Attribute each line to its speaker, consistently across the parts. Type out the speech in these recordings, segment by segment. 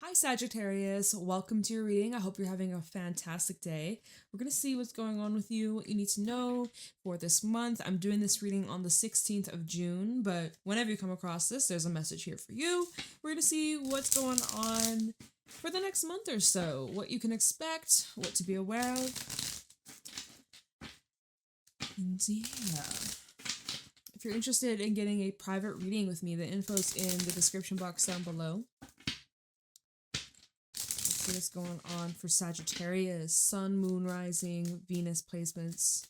Speaker 1: Hi, Sagittarius. Welcome to your reading. I hope you're having a fantastic day. We're going to see what's going on with you, what you need to know for this month. I'm doing this reading on the 16th of June, but whenever you come across this, there's a message here for you. We're going to see what's going on for the next month or so, what you can expect, what to be aware of. And yeah. If you're interested in getting a private reading with me, the info's in the description box down below. What's going on for Sagittarius, Sun, Moon, Rising, Venus placements.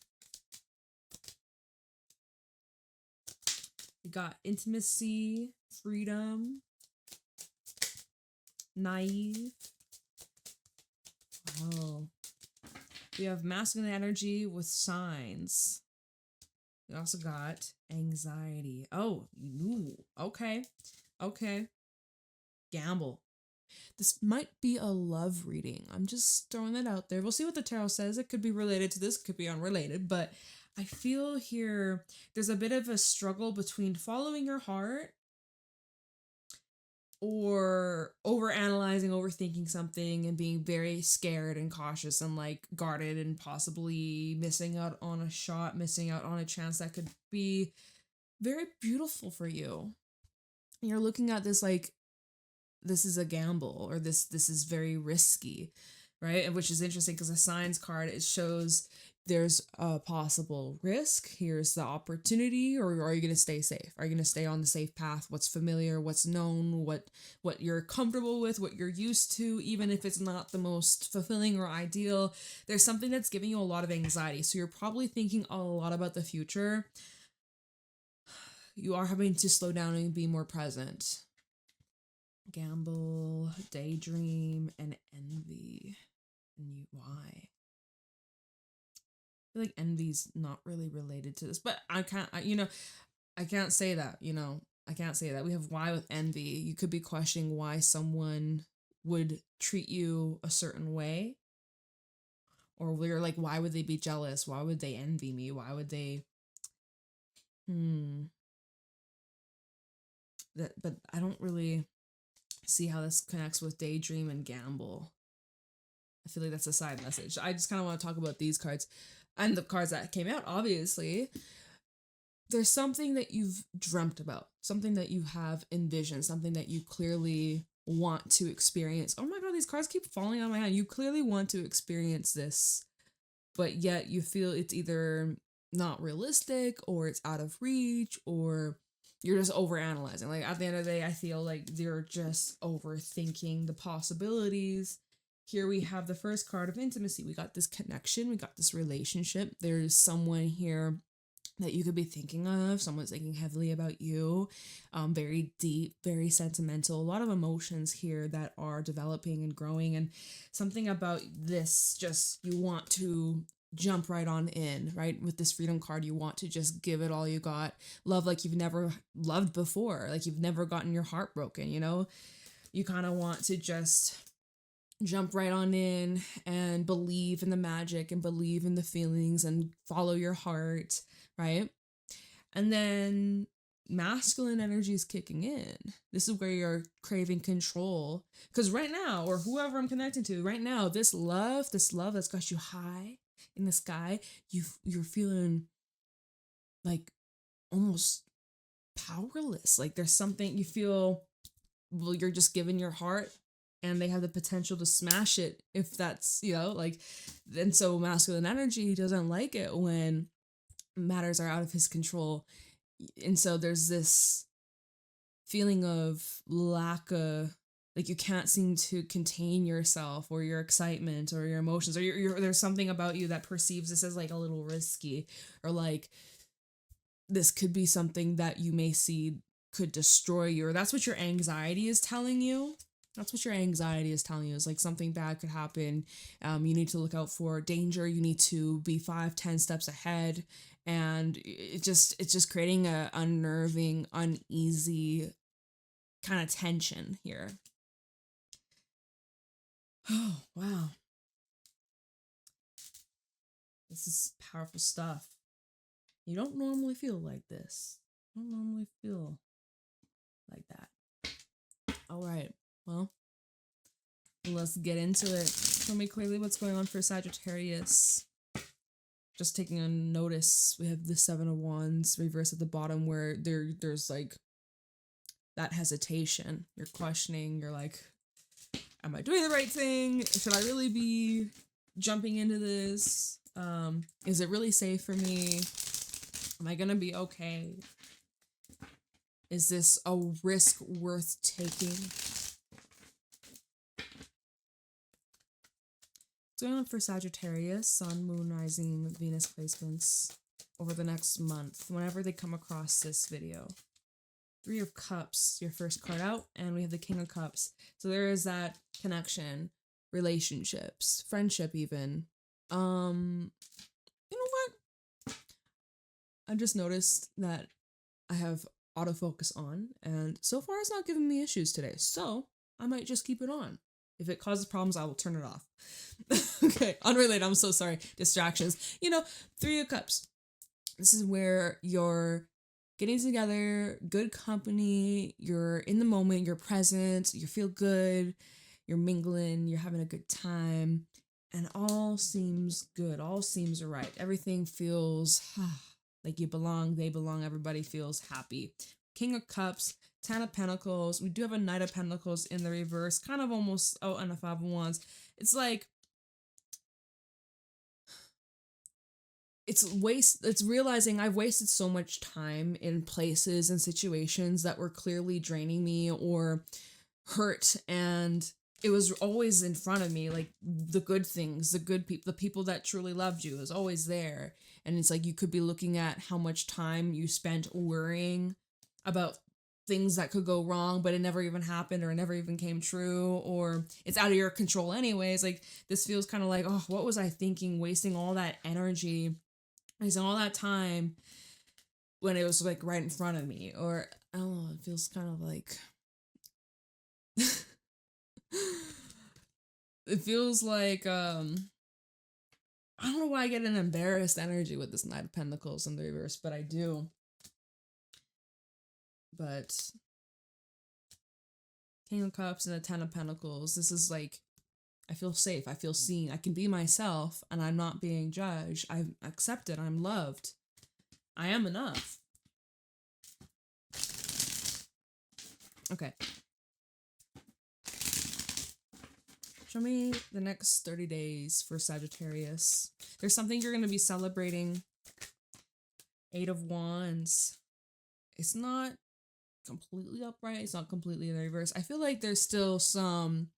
Speaker 1: We got intimacy, freedom, naive. Oh. We have masculine energy with signs. We also got anxiety. Oh, ooh, okay. Okay. Gamble. This might be a love reading. I'm just throwing that out there. We'll see what the tarot says. It could be related to this, could be unrelated, but I feel here there's a bit of a struggle between following your heart or overanalyzing, overthinking something and being very scared and cautious and like guarded and possibly missing out on a shot, missing out on a chance that could be very beautiful for you. You're looking at this like this is a gamble or this is very risky, right? And which is interesting because the signs card, it shows there's a possible risk, here's the opportunity, or are you going to stay safe? Are you going to stay on the safe path? What's familiar, what's known, what you're comfortable with, what you're used to, even if it's not the most fulfilling or ideal. There's something that's giving you a lot of anxiety, so you're probably thinking a lot about the future. You are having to slow down and be more present. Gamble, daydream, and envy. And why? I feel like envy's not really related to this, but I can't say that, I can't say that. We have why with envy. You could be questioning why someone would treat you a certain way. Or we're like, why would they be jealous? Why would they envy me? Why would they but I don't really see how this connects with daydream and gamble. I feel like that's a side message. I just kind of want to talk about these cards and the cards that came out, obviously. There's something that you've dreamt about, something that you have envisioned, something that you clearly want to experience. Oh my god, these cards keep falling on my hand. You clearly want to experience this, but yet you feel it's either not realistic or it's out of reach or you're just overanalyzing. Like at the end of the day, I feel like you're just overthinking the possibilities. Here we have the first card of intimacy. We got this connection, we got this relationship. There's someone here that you could be thinking of. Someone's thinking heavily about you. Very deep, very sentimental. A lot of emotions here that are developing and growing. And something about this, just you want to jump right on in, right? With this freedom card, you want to just give it all you got. Love like you've never loved before, like you've never gotten your heart broken, You kind of want to just jump right on in and believe in the magic and believe in the feelings and follow your heart, right? And then masculine energy is kicking in. This is where you're craving control. Because right now, or whoever I'm connecting to, right now, this love that's got you high in the sky, you're feeling like almost powerless. Like there's something you feel, well, you're just giving your heart and they have the potential to smash it if that's, and so masculine energy doesn't like it when matters are out of his control. And so there's this feeling of lack of, like you can't seem to contain yourself or your excitement or your emotions, or there's something about you that perceives this as like a little risky, or like this could be something that you may see could destroy you, or that's what your anxiety is telling you. That's what your anxiety is telling you, is like something bad could happen. You need to look out for danger. You need to be 5-10 steps ahead. And it's just creating a unnerving, uneasy kind of tension here. Oh, wow. This is powerful stuff. You don't normally feel like this. You don't normally feel like that. All right. Well, let's get into it. Tell me clearly what's going on for Sagittarius. Just taking a notice, we have the Seven of Wands reverse at the bottom where there's like that hesitation. You're questioning, you're like, am I doing the right thing? Should I really be jumping into this? Is it really safe for me? Am I gonna be okay? Is this a risk worth taking? What's going on for Sagittarius, Sun, Moon, Rising, Venus placements over the next month, whenever they come across this video? Three of Cups, your first card out, and we have the King of Cups. So there is that connection, relationships, friendship even. You know what? I just noticed that I have autofocus on, and so far it's not giving me issues today, so I might just keep it on. If it causes problems, I will turn it off. Okay, unrelated, I'm so sorry. Distractions. You know, Three of Cups. This is where you're getting together, good company, you're in the moment, you're present, you feel good, you're mingling, you're having a good time, and all seems good, all seems right. Everything feels like you belong, they belong, everybody feels happy. King of Cups, Ten of Pentacles. We do have a Knight of Pentacles in the reverse, kind of almost, oh, and a Five of Wands. It's like, it's realizing I've wasted so much time in places and situations that were clearly draining me or hurt, and it was always in front of me, like the good things, the good people, the people that truly loved you is always there. And it's like you could be looking at how much time you spent worrying about things that could go wrong, but it never even happened or it never even came true, or it's out of your control anyways. Like this feels kind of like, oh, what was I thinking, wasting all that energy, wasting all that time when it was like right in front of me? Or I don't know, it feels kind of like it feels like I don't know why I get an embarrassed energy with this Knight of Pentacles in the reverse, but I do. But King of Cups and the Ten of Pentacles, this is like, I feel safe, I feel seen, I can be myself, and I'm not being judged, I'm accepted, I'm loved, I am enough. Okay. Show me the next 30 days for Sagittarius. There's something you're going to be celebrating. Eight of Wands. It's not completely upright. It's not completely in the reverse. I feel like there's still some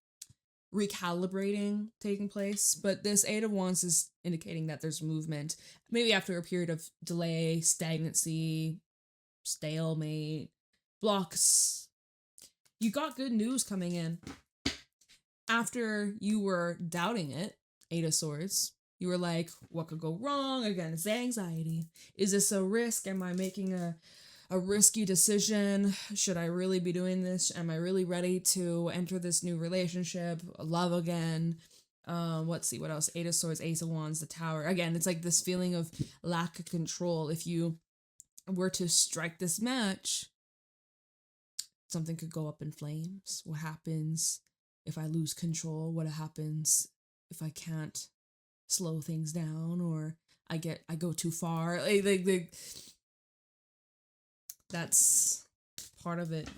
Speaker 1: recalibrating taking place, but this Eight of Wands is indicating that there's movement. Maybe after a period of delay, stagnancy, stalemate, blocks. You got good news coming in. After you were doubting it, Eight of Swords, you were like, what could go wrong? Again, it's the anxiety. Is this a risk? Am I making a risky decision? Should I really be doing this? Am I really ready to enter this new relationship? Love again? Let's see, what else? Eight of Swords, Ace of Wands, the Tower. Again, it's like this feeling of lack of control. If you were to strike this match, something could go up in flames. What happens if I lose control? What happens if I can't slow things down, or I go too far? That's part of it.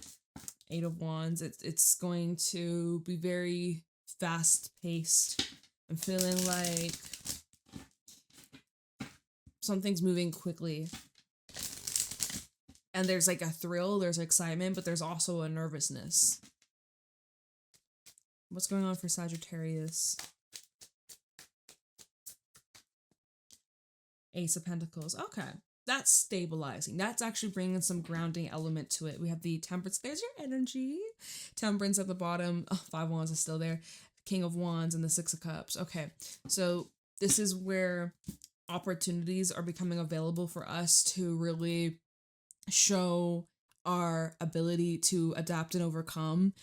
Speaker 1: Eight of Wands. It's going to be very fast paced. I'm feeling like something's moving quickly. And there's like a thrill, there's excitement, but there's also a nervousness. What's going on for Sagittarius? Ace of Pentacles. Okay. That's stabilizing. That's actually bringing some grounding element to it. We have the Temperance. There's your energy. Temperance at the bottom. Oh, Five of Wands is still there. King of Wands and the Six of Cups. Okay. So this is where opportunities are becoming available for us to really show our ability to adapt and overcome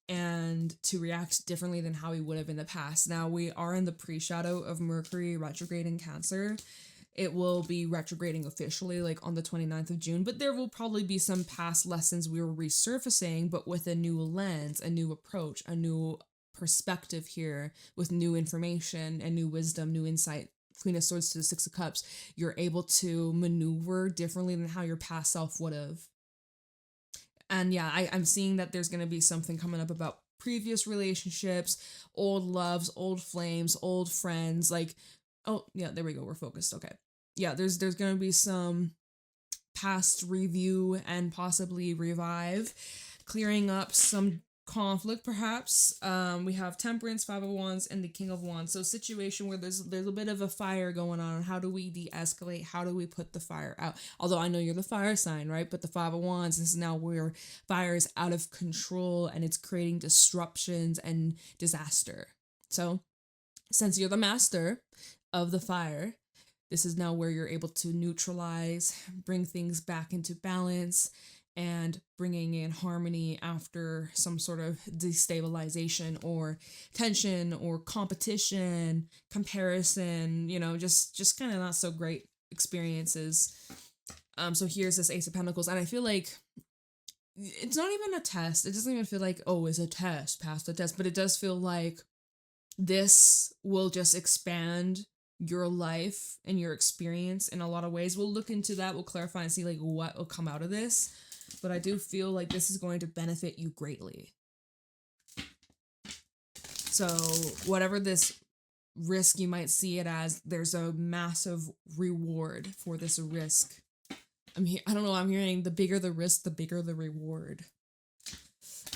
Speaker 1: and to react differently than how we would have in the past. Now, we are in the pre-shadow of Mercury retrograde in Cancer. It will be retrograding officially like on the 29th of June, but there will probably be some past lessons we were resurfacing, but with a new lens, a new approach, a new perspective here with new information and new wisdom, new insight. Queen of Swords to the Six of Cups, you're able to maneuver differently than how your past self would have. And yeah, I'm seeing that there's going to be something coming up about previous relationships, old loves, old flames, old friends. Like, oh, yeah, there we go. We're focused. Okay. Yeah, there's going to be some past review and possibly revive, clearing up some conflict perhaps. We have Temperance, Five of Wands, and the King of Wands. So situation where there's a bit of a fire going on. How do we de-escalate? How do we put the fire out? Although I know you're the fire sign, right? But the Five of Wands, this is now where fire is out of control and it's creating disruptions and disaster. So since you're the master of the fire, this is now where you're able to neutralize, bring things back into balance, and bringing in harmony after some sort of destabilization or tension or competition, comparison, just kind of not so great experiences. So here's this Ace of Pentacles, and I feel like it's not even a test. It doesn't even feel like, oh, it's a test, pass the test, but it does feel like this will just expand your life and your experience in a lot of ways. We'll look into that. We'll clarify and see like what will come out of this. But I do feel like this is going to benefit you greatly. So whatever this risk you might see it as, there's a massive reward for this risk. I don't know, I'm hearing the bigger the risk, the bigger the reward.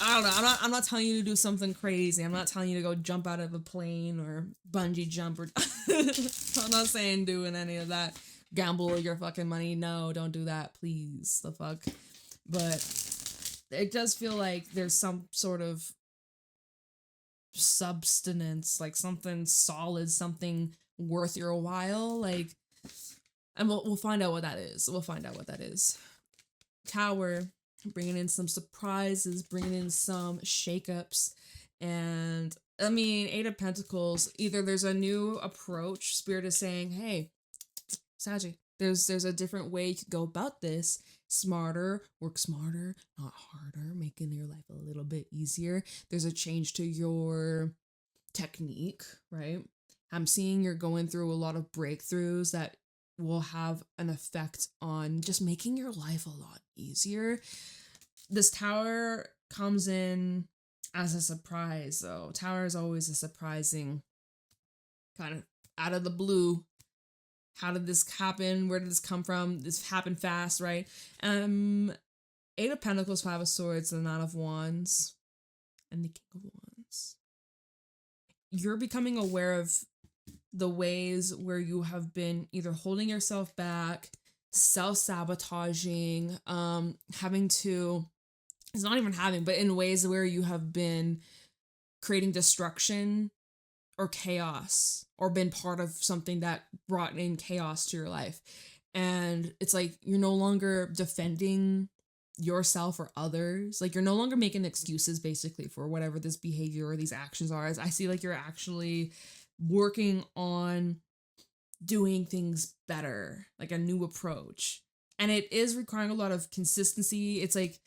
Speaker 1: I don't know, I'm not telling you to do something crazy. I'm not telling you to go jump out of a plane or bungee jump or I'm not saying doing any of that. Gamble your fucking money. No, don't do that, please. The fuck. But it does feel like there's some sort of substance, like something solid, something worth your while, like, and we'll find out what that is. We'll find out what that is. Tower, bringing in some surprises, bringing in some shakeups, and I mean, Eight of Pentacles. Either there's a new approach. Spirit is saying, "Hey, Saggy, there's a different way to go about this. Smarter, work smarter, not harder, making your life a little bit easier. There's a change to your technique, right? I'm seeing you're going through a lot of breakthroughs that will have an effect on just making your life a lot easier." This Tower comes in as a surprise, though. Tower is always a surprising kind of out of the blue. How did this happen? Where did this come from? This happened fast, right? Eight of Pentacles, Five of Swords, the Nine of Wands, and the King of Wands. You're becoming aware of the ways where you have been either holding yourself back, self-sabotaging, it's not even having, but in ways where you have been creating destruction or chaos, or been part of something that brought in chaos to your life. And it's like you're no longer defending yourself or others. Like you're no longer making excuses basically for whatever this behavior or these actions are. As I see like you're actually working on doing things better, like a new approach. And it is requiring a lot of consistency. It's like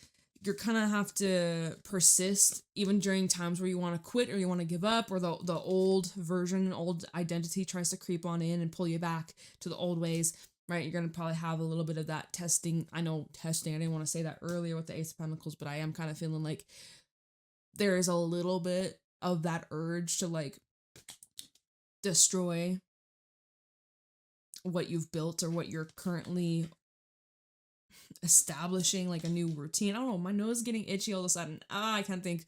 Speaker 1: you're kind of have to persist even during times where you want to quit or you want to give up, or the old version, old identity tries to creep on in and pull you back to the old ways, right? You're going to probably have a little bit of that testing. I didn't want to say that earlier with the Ace of Pentacles, but I am kind of feeling like there is a little bit of that urge to like destroy what you've built or what you're currently establishing, like a new routine. I don't know, my nose is getting itchy all of a sudden. I can't think.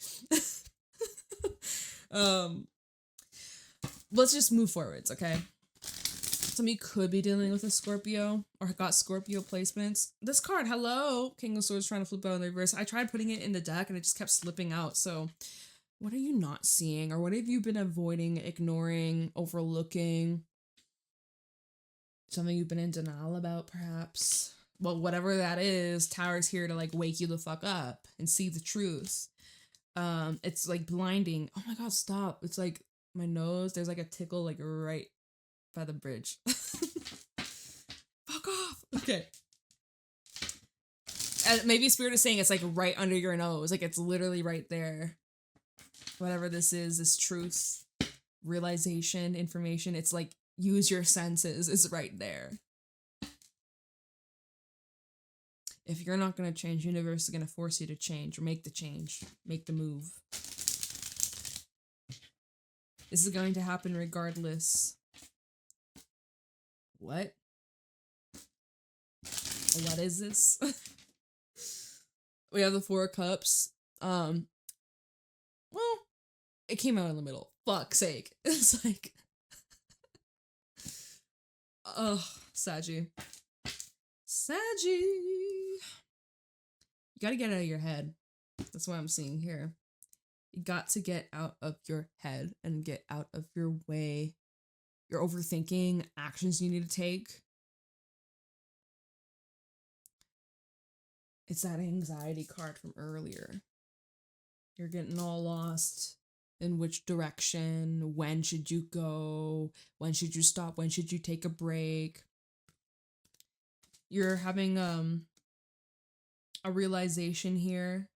Speaker 1: Let's just move forwards, okay? Some of you could be dealing with a Scorpio or got Scorpio placements. This card, hello, King of Swords trying to flip out in the reverse. I tried putting it in the deck and it just kept slipping out. So what are you not seeing, or what have you been avoiding, ignoring, overlooking? Something you've been in denial about, perhaps? Well, whatever that is, Tower's here to like wake you the fuck up and see the truth. It's like blinding. Oh my god, stop. It's like my nose, there's like a tickle like right by the bridge. Fuck off. Okay. And maybe Spirit is saying it's like right under your nose. Like it's literally right there. whatever this is, this truth, realization, information, it's like, use your senses, it's right there. If you're not going to change, universe is going to force you to change, or make the change, make the move. This is going to happen regardless. What? What is this? We have the Four of Cups. Well, it came out in the middle. Fuck's sake. It's like, oh, Saggy. You gotta get out of your head. That's what I'm seeing here. You got to get out of your head and get out of your way. You're overthinking actions you need to take. It's that anxiety card from earlier. You're getting all lost in which direction, when should you go, when should you stop, when should you take a break. You're having a realization here.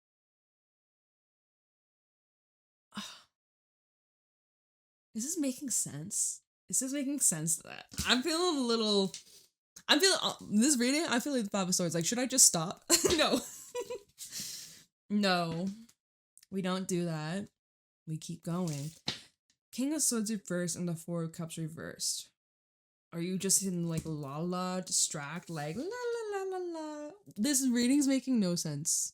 Speaker 1: Is this making sense? Is this making sense that I'm feeling a little... this reading, I feel like the Five of Swords. Like, should I just stop? No. No. We don't do that. We keep going. King of Swords reversed and the Four of Cups reversed. Are you just in like la distract, like la la la la la? This reading's making no sense.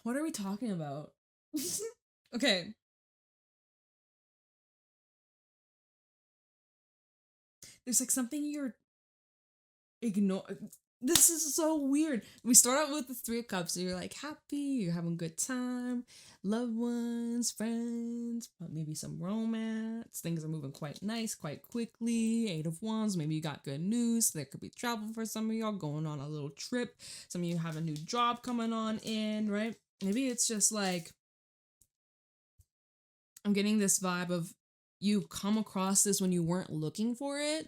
Speaker 1: What are we talking about? Okay. There's like something you're ignore. This is so weird. We start out with the Three of Cups, and you're like happy, you're having a good time, loved ones, friends, maybe some romance. Things are moving quite nice, quite quickly. Eight of Wands, maybe you got good news. There could be travel for some of y'all, going on a little trip. Some of you have a new job coming on in, right? Maybe it's just like, I'm getting this vibe of you come across this when you weren't looking for it.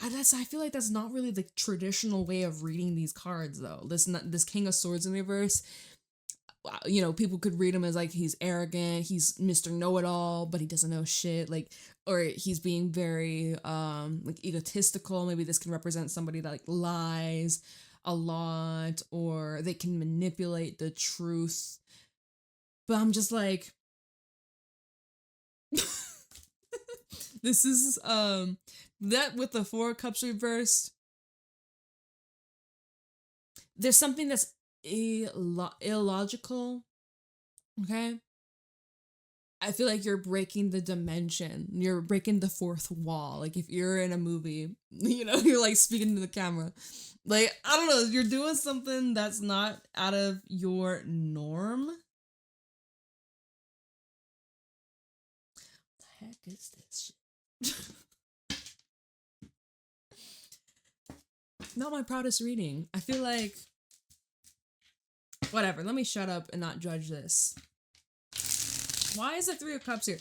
Speaker 1: I feel like that's not really the traditional way of reading these cards, though. This King of Swords in reverse, you know, people could read him as like he's arrogant, he's Mr. Know-it-all, but he doesn't know shit, like, or he's being very like egotistical. Maybe this can represent somebody that like lies a lot, or they can manipulate the truth. But I'm just like, this is that with the Four of Cups reversed, there's something that's illogical. Okay, I feel like you're breaking the dimension, you're breaking the fourth wall. Like if you're in a movie, you know, you're like speaking to the camera, like, I don't know, you're doing something that's not out of your norm. What the heck is this shit? Not my proudest reading. I feel like, whatever, let me shut up and not judge this. Why is the Three of Cups here?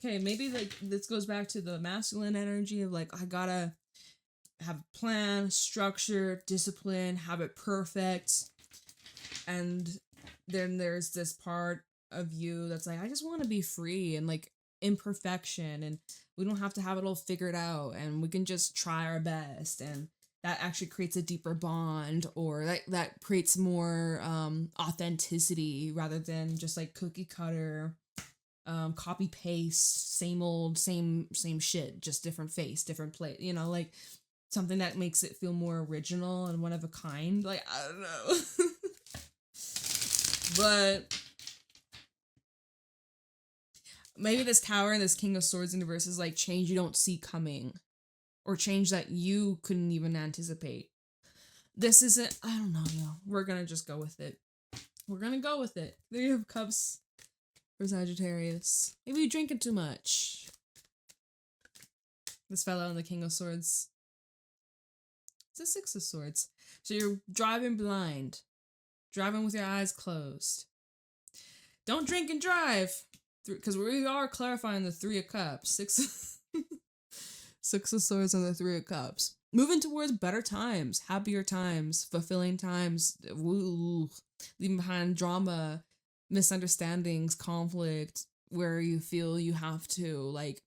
Speaker 1: Okay, maybe like this goes back to the masculine energy of like, I gotta have a plan, structure, discipline, have it perfect. And then there's this part of you that's like, I just want to be free and like imperfection, and we don't have to have it all figured out, and we can just try our best, and that actually creates a deeper bond, or that creates more authenticity rather than just like cookie cutter, copy paste, same old, same shit, just different face, different plate, you know, like something that makes it feel more original and one of a kind. Like, I don't know. But maybe this Tower and this King of Swords in reverse is like change you don't see coming, or change that you couldn't even anticipate. This isn't, I don't know, yo. We're gonna just go with it. We're gonna go with it. Three of Cups for Sagittarius. Maybe you're drinking too much. This fellow and the King of Swords. It's a Six of Swords. So you're driving blind. Driving with your eyes closed. Don't drink and drive. Because we are clarifying the Three of Cups. Six of Swords and the Three of Cups. Moving towards better times, happier times, fulfilling times. Woo. Leaving behind drama, misunderstandings, conflict, where you feel you have to like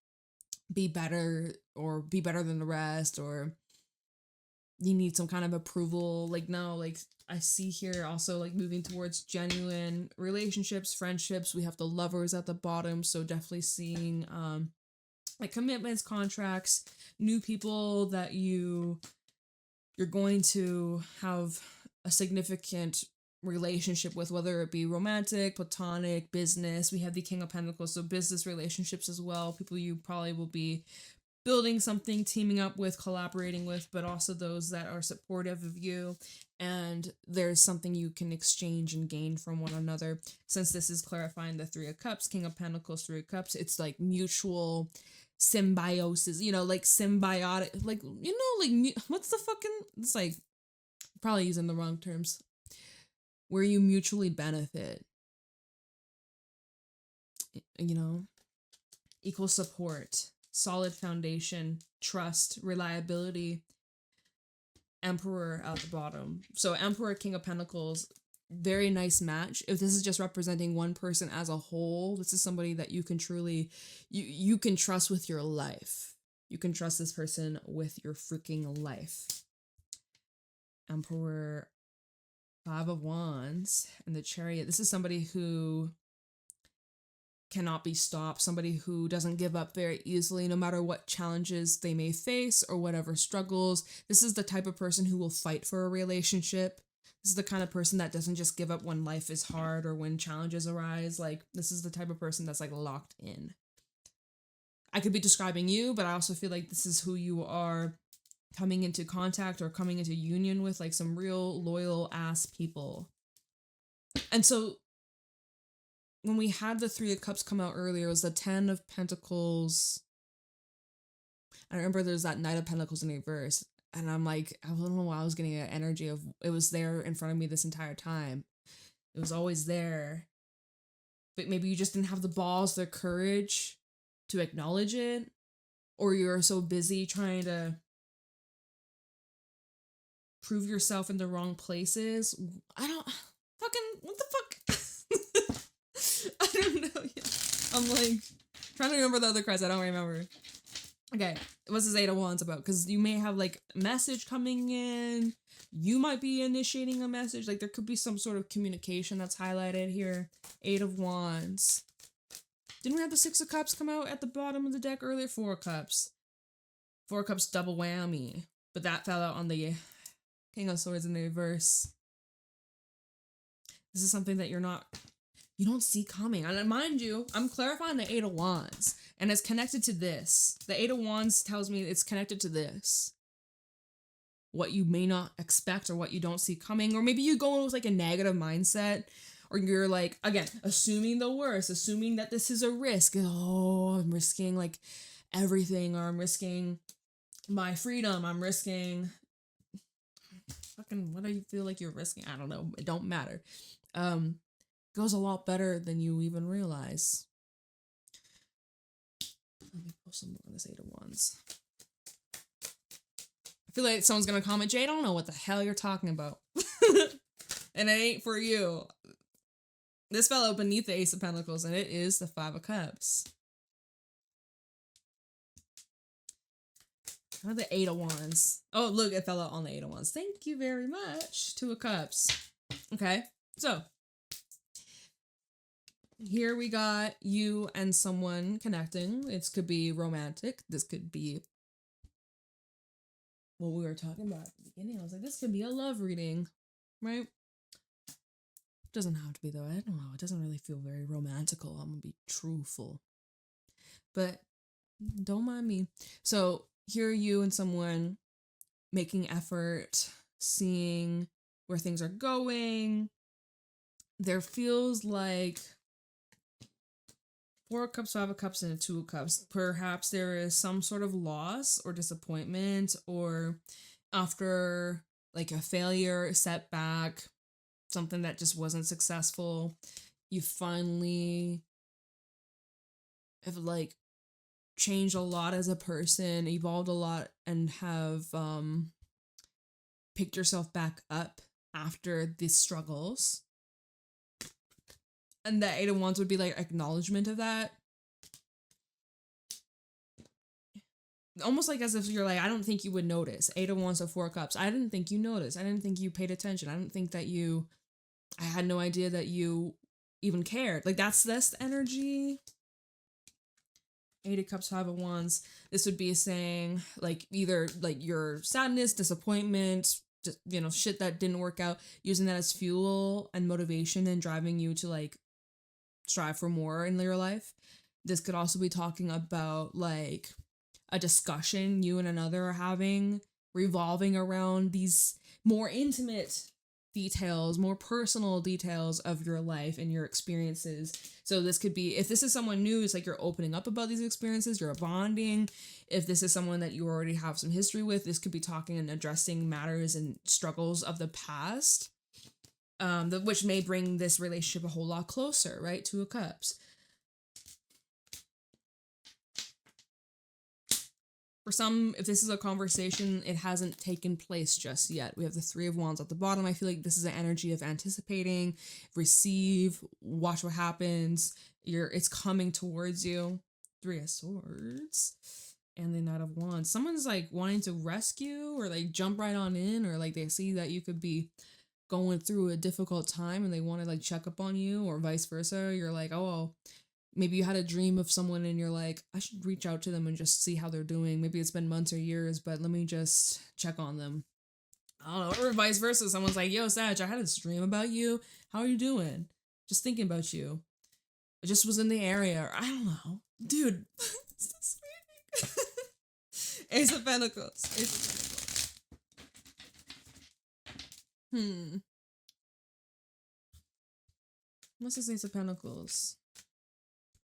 Speaker 1: be better or be better than the rest, or you need some kind of approval. Like, no, like I see here also like moving towards genuine relationships, friendships. We have the Lovers at the bottom, so definitely seeing like commitments, contracts, new people that you're going to have a significant relationship with, whether it be romantic, platonic, business. We have the King of Pentacles, so business relationships as well. People you probably will be building something, teaming up with, collaborating with, but also those that are supportive of you. And there's something you can exchange and gain from one another. Since this is clarifying the Three of Cups, King of Pentacles, Three of Cups, it's like mutual symbiosis, you know, like symbiotic, like, you know, like, what's the fucking, it's like, probably using the wrong terms, where you mutually benefit, you know, equal support, solid foundation, trust, reliability. Emperor at the bottom. So Emperor, King of Pentacles, very nice match. If this is just representing one person as a whole, this is somebody that you can truly, you can trust with your life. You can trust this person with your freaking life. Emperor, Five of Wands, and the Chariot. This is somebody who cannot be stopped, somebody who doesn't give up very easily, no matter what challenges they may face or whatever struggles. This is the type of person who will fight for a relationship. This is the kind of person that doesn't just give up when life is hard or when challenges arise. Like, this is the type of person that's like locked in. I could be describing you, but I also feel like this is who you are coming into contact or coming into union with, like some real loyal ass people. And so when we had the Three of Cups come out earlier, it was the Ten of Pentacles. I remember there's that Knight of Pentacles in reverse. And I'm like, I don't know why I was getting an energy of, it was there in front of me this entire time. It was always there. But maybe you just didn't have the balls, the courage to acknowledge it. Or you're so busy trying to prove yourself in the wrong places. I don't, fucking, what the fuck? I don't know yet. I'm like trying to remember the other cards. I don't remember. Okay, what's this Eight of Wands about? Because you may have like a message coming in. You might be initiating a message. Like there could be some sort of communication that's highlighted here. Eight of Wands. Didn't we have the Six of Cups come out at the bottom of the deck earlier? Four of Cups. Four of Cups double whammy. But that fell out on the King of Swords in the reverse. This is something that you don't see coming. And mind you, I'm clarifying the Eight of Wands. And it's connected to this. The Eight of Wands tells me it's connected to this. What you may not expect or what you don't see coming. Or maybe you go with like a negative mindset. Or you're like, again, assuming the worst. Assuming that this is a risk. Oh, I'm risking like everything. Or I'm risking my freedom. I'm risking... fucking, what do you feel like you're risking? I don't know. It don't matter. Goes a lot better than you even realize. Let me pull some more on this Eight of Wands. I feel like someone's gonna comment, Jay, I don't know what the hell you're talking about. And it ain't for you. This fell out beneath the Ace of Pentacles, and it is the Five of Cups. Kind of the Eight of Wands. Oh, look, it fell out on the Eight of Wands. Thank you very much. Two of Cups. Okay, so here we got you and someone connecting. This could be romantic. This could be what we were talking about at the beginning. I was like, this could be a love reading, right? Doesn't have to be though. I don't know. It doesn't really feel very romantical. I'm gonna be truthful. But don't mind me. So here you and someone making effort, seeing where things are going. There feels like Four of Cups, Five of Cups, and a Two of Cups. Perhaps there is some sort of loss or disappointment, or after like a failure, setback, something that just wasn't successful, you finally have like changed a lot as a person, evolved a lot, and have picked yourself back up after these struggles. And the Eight of Wands would be like acknowledgement of that. Almost like as if you're like, I don't think you would notice. Eight of Wands of Four Cups. I didn't think you noticed. I didn't think you paid attention. I didn't think that I had no idea that you even cared. Like, that's this energy. Eight of Cups, Five of Wands. This would be saying, like, either like your sadness, disappointment, just, you know, shit that didn't work out, using that as fuel and motivation and driving you to like strive for more in your life. This could also be talking about like a discussion you and another are having, revolving around these more intimate details, more personal details of your life and your experiences. So this could be, if this is someone new, it's like you're opening up about these experiences, you're bonding. If this is someone that you already have some history with, this could be talking and addressing matters and struggles of the past, which may bring this relationship a whole lot closer, right? Two of Cups. For some, if this is a conversation, it hasn't taken place just yet. We have the Three of Wands at the bottom. I feel like this is an energy of anticipating, receive, watch what happens. It's coming towards you. Three of Swords and the Knight of Wands. Someone's like wanting to rescue or like jump right on in, or like they see that you could be going through a difficult time and they want to like check up on you, or vice versa. You're like, oh, maybe you had a dream of someone and you're like, I should reach out to them and just see how they're doing. Maybe it's been months or years, but let me just check on them. I don't know. Or vice versa. Someone's like, yo, Sag, I had this dream about you. How are you doing? Just thinking about you. I just was in the area. Or, I don't know. Dude. It's so sweet. Ace of Pentacles. Ace of Pentacles. What's this Ace of Pentacles?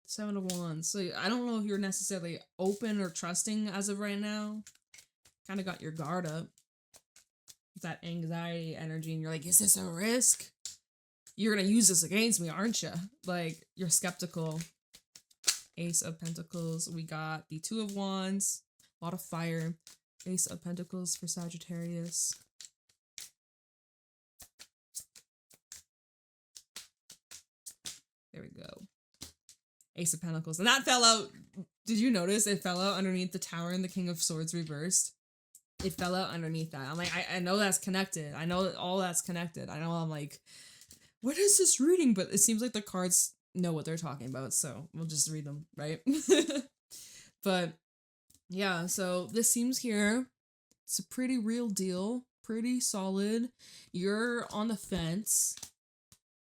Speaker 1: Seven of Wands. So I don't know if you're necessarily open or trusting as of right now. Kind of got your guard up. That anxiety energy, and you're like, is this a risk? You're gonna use this against me, aren't you? Like, you're skeptical. Ace of Pentacles. We got the Two of Wands. A lot of fire. Ace of Pentacles for Sagittarius. There we go. Ace of Pentacles. And that fell out. Did you notice it fell out underneath the Tower and the King of Swords reversed? It fell out underneath that. I'm like, I know that's connected. I know all that's connected. I know I'm like, what is this reading? But it seems like the cards know what they're talking about. So we'll just read them, right? But yeah, so this seems here. It's a pretty real deal. Pretty solid. You're on the fence.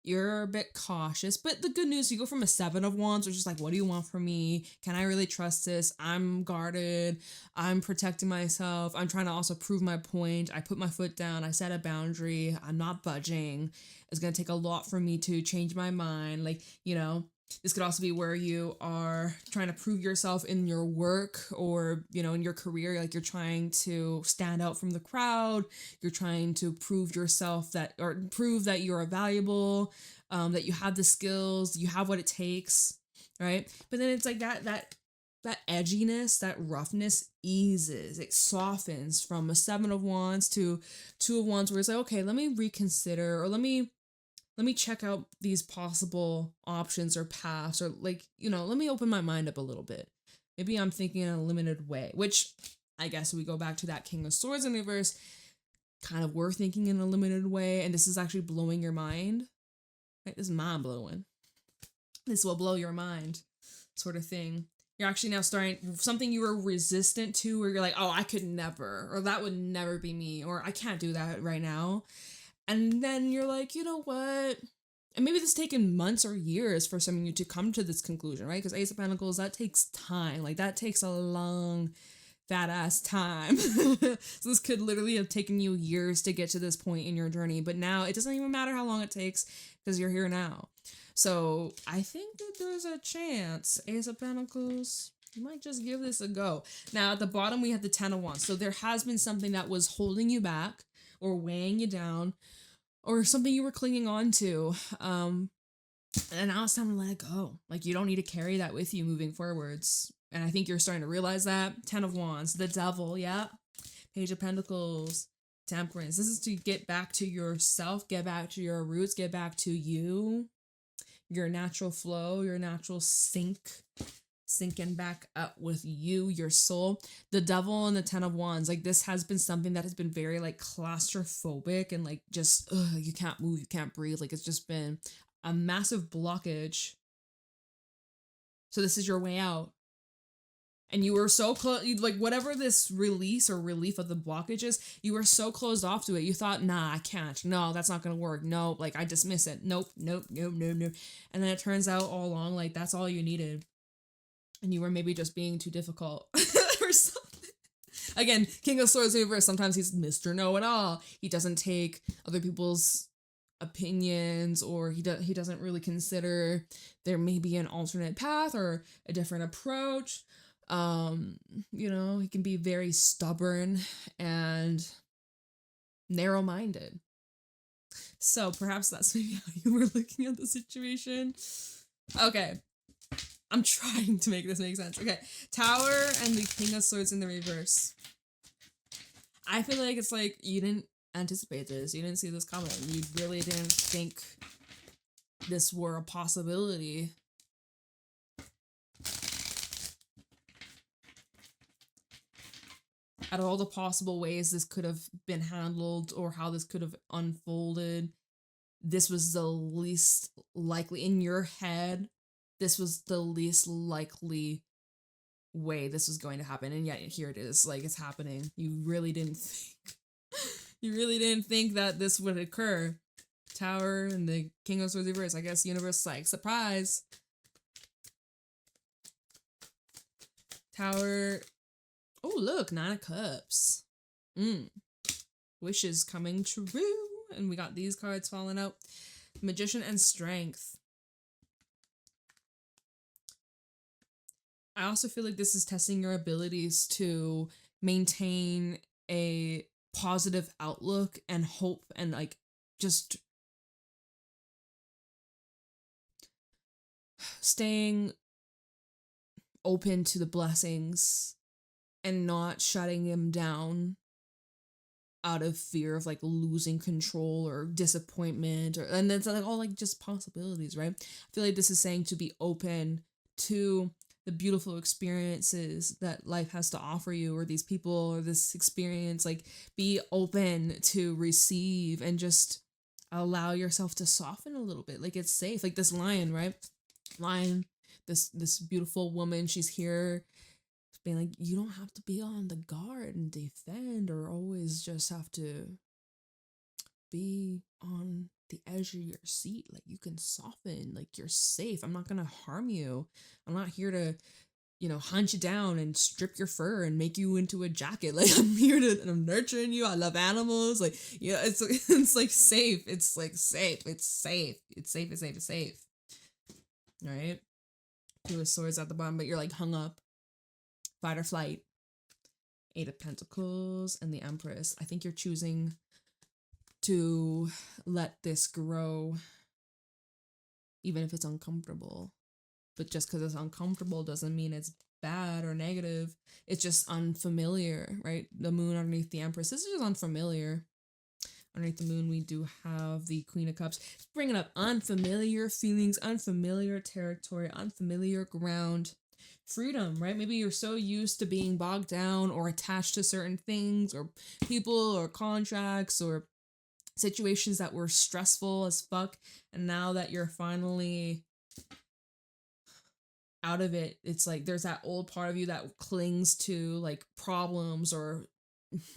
Speaker 1: You're a bit cautious, but the good news, you go from a Seven of Wands, which is like, what do you want from me? Can I really trust this? I'm guarded. I'm protecting myself. I'm trying to also prove my point. I put my foot down. I set a boundary. I'm not budging. It's going to take a lot for me to change my mind. Like, you know, this could also be where you are trying to prove yourself in your work or, you know, in your career. Like, you're trying to stand out from the crowd. You're trying to prove yourself or prove that you're valuable, that you have the skills, you have what it takes, right? But then it's like that edginess, that roughness eases. It softens from a Seven of Wands to Two of Wands, where it's like, okay, let me reconsider, or let me check out these possible options or paths, or like, you know, let me open my mind up a little bit. Maybe I'm thinking in a limited way, which I guess we go back to that King of Swords in reverse. Kind of we're thinking in a limited way, and this is actually blowing your mind. Right? This is mind blowing. This will blow your mind, sort of thing. You're actually now starting something you were resistant to, where you're like, oh, I could never, or that would never be me, or I can't do that right now. And then you're like, you know what? And maybe this taken months or years for some of you to come to this conclusion, right? Because Ace of Pentacles, that takes time. Like, that takes a long, fat ass time. So this could literally have taken you years to get to this point in your journey. But now it doesn't even matter how long it takes, because you're here now. So I think that there's a chance, Ace of Pentacles, you might just give this a go. Now at the bottom, we have the Ten of Wands. So there has been something that was holding you back, or weighing you down, or something you were clinging on to. And now it's time to let it go. Like, you don't need to carry that with you moving forwards. And I think you're starting to realize that. 10 of Wands, the Devil, yeah. Page of Pentacles, Temperance. This is to get back to yourself, get back to your roots, get back to you, your natural flow, your natural sinking back up with you, your soul. The Devil and the 10 of Wands, like, this has been something that has been very, like, claustrophobic and, like, just, you can't move, you can't breathe. Like, it's just been a massive blockage. So this is your way out. And you were so close, like, whatever this release or relief of the blockage is, you were so closed off to it. You thought, nah, I can't. No, that's not going to work. No, like, I dismiss it. Nope. And then it turns out all along, like, that's all you needed. And you were maybe just being too difficult or something. Again, King of Swords reverse. Sometimes he's Mr. Know-it-all. He doesn't take other people's opinions, or he doesn't really consider there may be an alternate path or a different approach. You know, he can be very stubborn and narrow-minded. So perhaps that's maybe how you were looking at the situation. Okay. I'm trying to make this make sense. Okay. Tower and the King of Swords in the reverse. I feel like it's like you didn't anticipate this. You didn't see this coming. You really didn't think this were a possibility. Out of all the possible ways this could have been handled or how this could have unfolded, this was the least likely, in your head, this was the least likely way this was going to happen. And yet here it is, like, it's happening. You really didn't think that this would occur. Tower and the King of Swords reverse. I guess universe is like, surprise. Tower. Oh, look, 9 of Cups. Wishes coming true. And we got these cards falling out. Magician and Strength. I also feel like this is testing your abilities to maintain a positive outlook and hope and, like, just staying open to the blessings and not shutting them down out of fear of, like, losing control or disappointment, and it's like all, like, just possibilities, right? I feel like this is saying to be open to the beautiful experiences that life has to offer you, or these people, or this experience. Like, be open to receive and just allow yourself to soften a little bit. Like, it's safe. Like this lion, right? Lion, this beautiful woman, she's here being like, you don't have to be on the guard and defend, or always just have to be on the edge of your seat. Like, you can soften, like, you're safe. I'm not gonna harm you. I'm not here to, you know, hunt you down and strip your fur and make you into a jacket. Like, I'm here to, and I'm nurturing you. I love animals. Like, you know, it's like safe. It's like safe. It's safe. It's safe. It's safe. It's safe. Right? 2 of Swords at the bottom, but you're like hung up. Fight or flight. 8 of Pentacles and the Empress. I think you're choosing to let this grow, even if it's uncomfortable. But just because it's uncomfortable doesn't mean it's bad or negative. It's just unfamiliar, right? The moon underneath the Empress. This is just unfamiliar. Underneath the moon, we do have the Queen of Cups. It's bringing up unfamiliar feelings, unfamiliar territory, unfamiliar ground. Freedom, right? Maybe you're so used to being bogged down or attached to certain things or people or contracts or situations that were stressful as fuck, and now that you're finally out of it, it's like there's that old part of you that clings to, like, problems or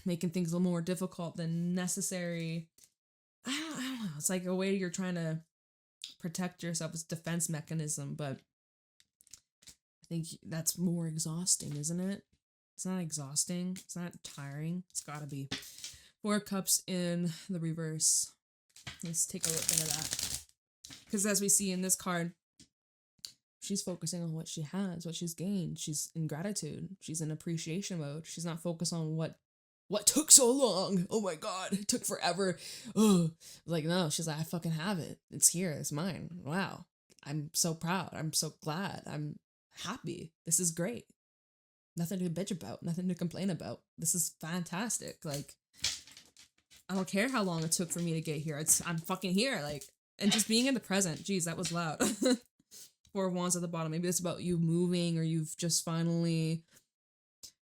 Speaker 1: making things a little more difficult than necessary. I don't know. It's like a way you're trying to protect yourself. It's a defense mechanism, but I think that's more exhausting, isn't it? It's not exhausting. It's not tiring. It's gotta be. 4 of Cups in the reverse. Let's take a look into that. Because as we see in this card, she's focusing on what she has, what she's gained. She's in gratitude. She's in appreciation mode. She's not focused on what took so long. Oh my God, it took forever. Oh, like, no, she's like, I fucking have it. It's here. It's mine. Wow. I'm so proud. I'm so glad. I'm happy. This is great. Nothing to bitch about, nothing to complain about. This is fantastic. Like, I don't care how long it took for me to get here. I'm fucking here. Like, and just being in the present. Geez, that was loud. 4 of Wands at the bottom. Maybe it's about you moving, or you've just finally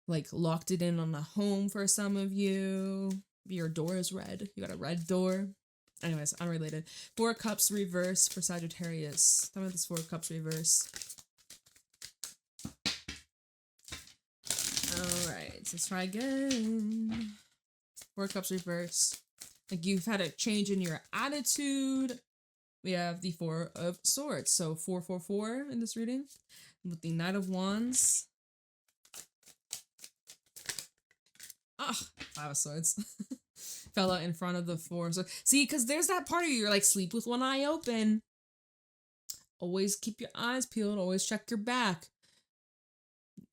Speaker 1: like locked it in on a home for some of you. Your door is red. You got a red door. Anyways, unrelated. 4 of Cups reverse for Sagittarius. Tell me this 4 of Cups reverse. Alright, let's try again. 4 of Cups reverse. Like, you've had a change in your attitude. We have the 4 of Swords. So 4 in this reading. With the Knight of Wands. Ah, 5 of Swords. Fell out in front of the 4. So see, because there's that part of you, you're like, sleep with one eye open. Always keep your eyes peeled. Always check your back.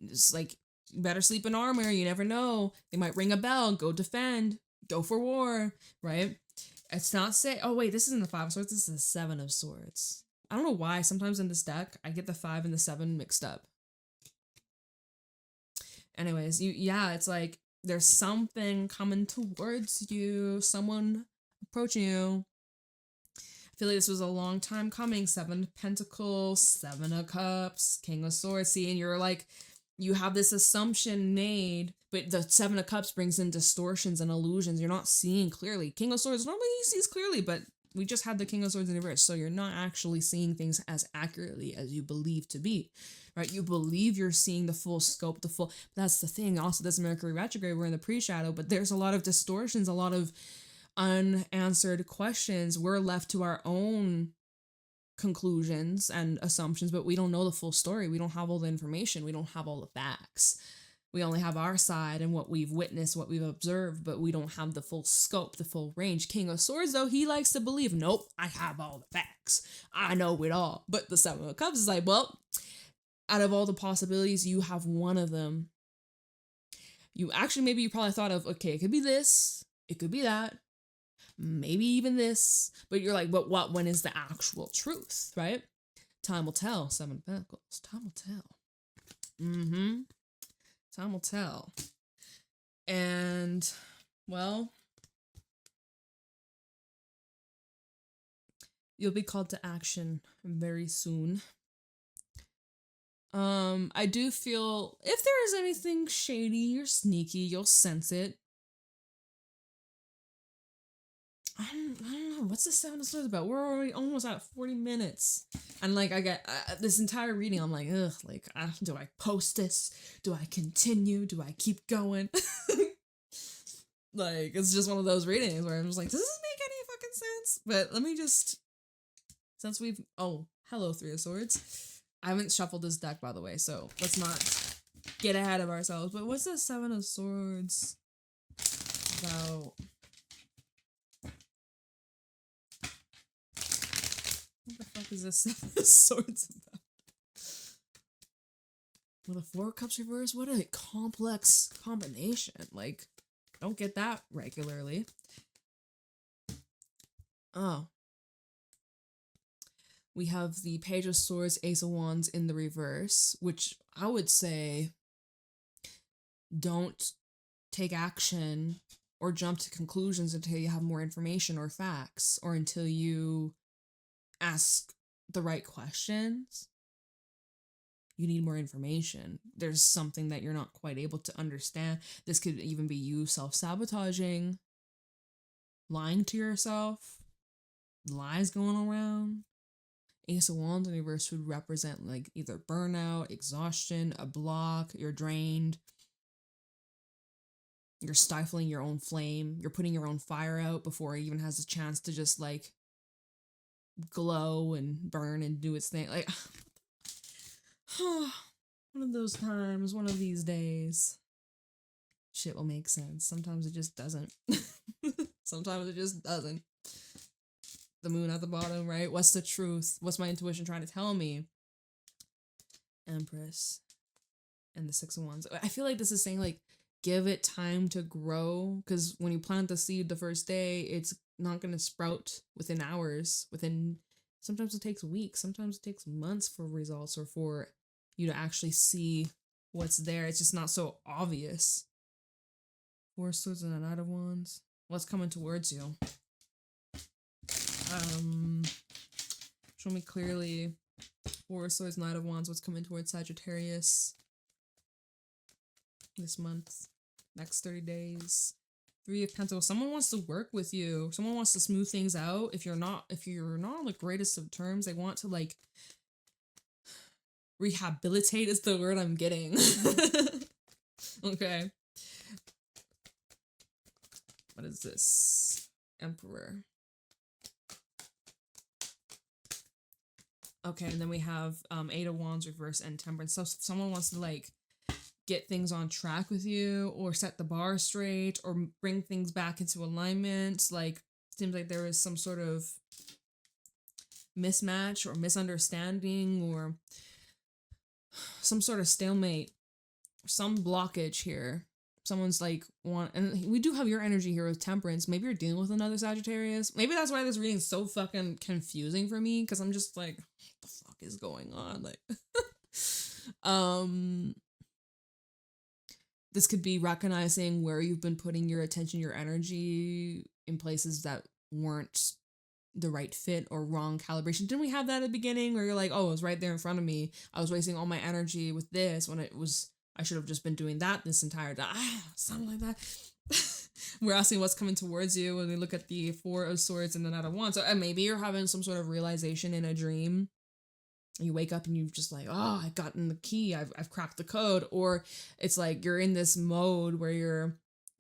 Speaker 1: It's like, you better sleep in armor. You never know. They might ring a bell. Go defend. Go for war. Right? It's not say. Oh wait, this isn't the 5 of Swords. This is the 7 of Swords. I don't know why. Sometimes in this deck, I get the 5 and the 7 mixed up. Anyways, yeah, it's like there's something coming towards you. Someone approaching you. I feel like this was a long time coming. 7 of Pentacles, 7 of Cups, King of Swords. See, and you're like, you have this assumption made, but the 7 of Cups brings in distortions and illusions. You're not seeing clearly. King of Swords, normally he sees clearly, but we just had the King of Swords in reverse, so you're not actually seeing things as accurately as you believe to be, right? You believe you're seeing the full scope, that's the thing. Also, this Mercury retrograde, we're in the pre-shadow, but there's a lot of distortions, a lot of unanswered questions. We're left to our own conclusions and assumptions, but we don't know the full story. We don't have all the information. We don't have all the facts. We only have our side and what we've witnessed, what we've observed, but we don't have the full scope, the full range. King of Swords, though, he likes to believe, nope, I have all the facts. I know it all. But the 7 of Cups is like, well, out of all the possibilities, you have one of them. Maybe you probably thought of, okay, it could be this, it could be that, maybe even this, but you're like, but when is the actual truth, right? Time will tell. 7 of Pentacles. Time will tell. Time will tell. And, well, you'll be called to action very soon. I do feel if there is anything shady or sneaky, you'll sense it. I don't know. What's the 7 of Swords about? We're already almost at 40 minutes. And like, I get this entire reading, I'm like, ugh, like, do I post this? Do I continue? Do I keep going? Like, it's just one of those readings where I'm just like, does this make any fucking sense? But let me just, since hello, 3 of Swords. I haven't shuffled this deck, by the way, so let's not get ahead of ourselves. But what's the 7 of Swords about? What the fuck is this 7 of Swords about? With a 4 of Cups reverse? What a complex combination. Like, don't get that regularly. Oh. We have the Page of Swords, Ace of Wands in the reverse, which I would say don't take action or jump to conclusions until you have more information or facts, or until you ask the right questions. You need more information. There's something that you're not quite able to understand. This could even be you self-sabotaging, lying to yourself, lies going around. Ace of Wands in reverse would represent like either burnout, exhaustion, a block, you're drained, you're stifling your own flame, you're putting your own fire out before it even has a chance to just like glow and burn and do its thing. Like, one of those times, one of these days, shit will make sense. Sometimes it just doesn't. Sometimes it just doesn't. The moon at the bottom, right? What's the truth? What's my intuition trying to tell me? Empress and the 6 of Wands. I feel like this is saying like, give it time to grow, because when you plant the seed the first day, it's not going to sprout within hours, within Sometimes it takes weeks. Sometimes it takes months for results or for you to actually see what's there. It's just not so obvious. Four of Swords and a Knight of Wands. What's coming towards you? Show me clearly. Four of Swords, Knight of Wands. What's coming towards Sagittarius this month? Next 30 days. Three of Pentacles. Someone wants to work with you. Someone wants to smooth things out. If you're not on the greatest of terms, they want to like rehabilitate is the word I'm getting. Okay. What is this? Emperor. Okay, and then we have Eight of Wands reverse and Temperance. So someone wants to like get things on track with you or set the bar straight or bring things back into alignment. Like, seems like there is some sort of mismatch or misunderstanding or some sort of stalemate, some blockage here. Someone's like and we do have your energy here with Temperance. Maybe you're dealing with another Sagittarius. Maybe that's why this reading's so fucking confusing for me, because I'm just like, what the fuck is going on? Like, this could be recognizing where you've been putting your attention, your energy in places that weren't the right fit or wrong calibration. Didn't we have that at the beginning where you're like, oh, it was right there in front of me. I was wasting all my energy with this when I should have just been doing that this entire time. Something like that. We're asking what's coming towards you when we look at the Four of Swords and the Knight of Wands. So maybe you're having some sort of realization in a dream. You wake up and you've just like, oh, I've gotten the key. I've cracked the code. Or it's like you're in this mode where you're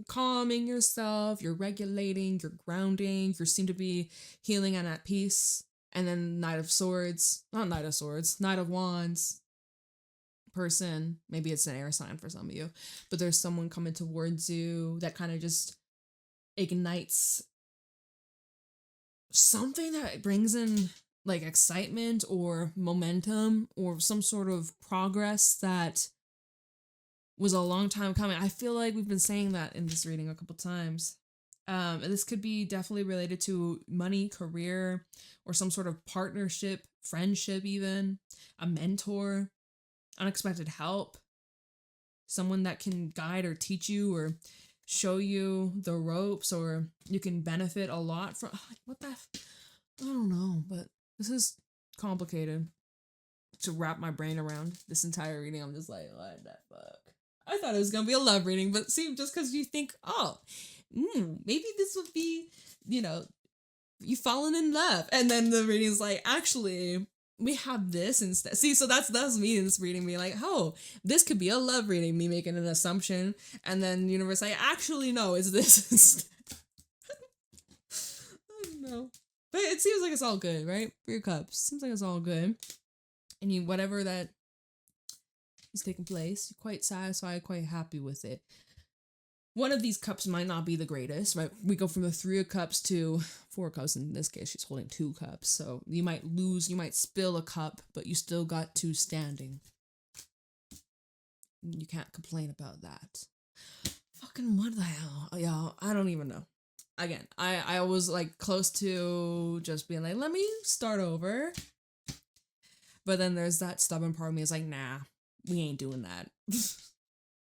Speaker 1: calming yourself, you're regulating, you're grounding, you seem to be healing and at peace. And then Knight of Wands person, maybe it's an air sign for some of you, but there's someone coming towards you that kind of just ignites something that brings in like excitement or momentum or some sort of progress that was a long time coming. I feel like we've been saying that in this reading a couple times. And this could be definitely related to money, career, or some sort of partnership, friendship even, a mentor, unexpected help, someone that can guide or teach you or show you the ropes, or you can benefit a lot from. I don't know, but this is complicated to wrap my brain around. This entire reading, I'm just like, what the fuck? I thought it was gonna be a love reading, but see, just because you think, oh, maybe this would be, you fallen in love, and then the reading's like, actually, we have this instead. See, so that's me in this reading being like, oh, this could be a love reading, me making an assumption, and then the universe like, actually, no, it's this instead. I don't know. But it seems like it's all good, right? For your cups. Seems like it's all good. And whatever that is taking place, you're quite satisfied, quite happy with it. One of these cups might not be the greatest, right? We go from the Three of Cups to Four of Cups. In this case, she's holding two cups. So you might lose, you might spill a cup, but you still got two standing. You can't complain about that. Fucking what the hell? Y'all, I don't even know. Again, I was like close to just being like, let me start over. But then there's that stubborn part of me is like, nah, we ain't doing that.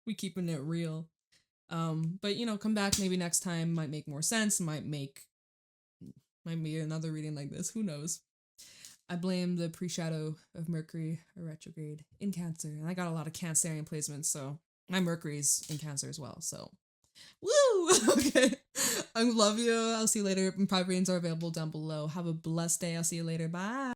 Speaker 1: We keeping it real. But come back maybe next time, might make more sense, might be another reading like this, who knows. I blame the pre-shadow of Mercury retrograde in Cancer, and I got a lot of Cancerian placements, so my Mercury's in Cancer as well, so woo. Okay, I love you. I'll see you later. Private readings are available down below. Have a blessed day. I'll see you later. Bye.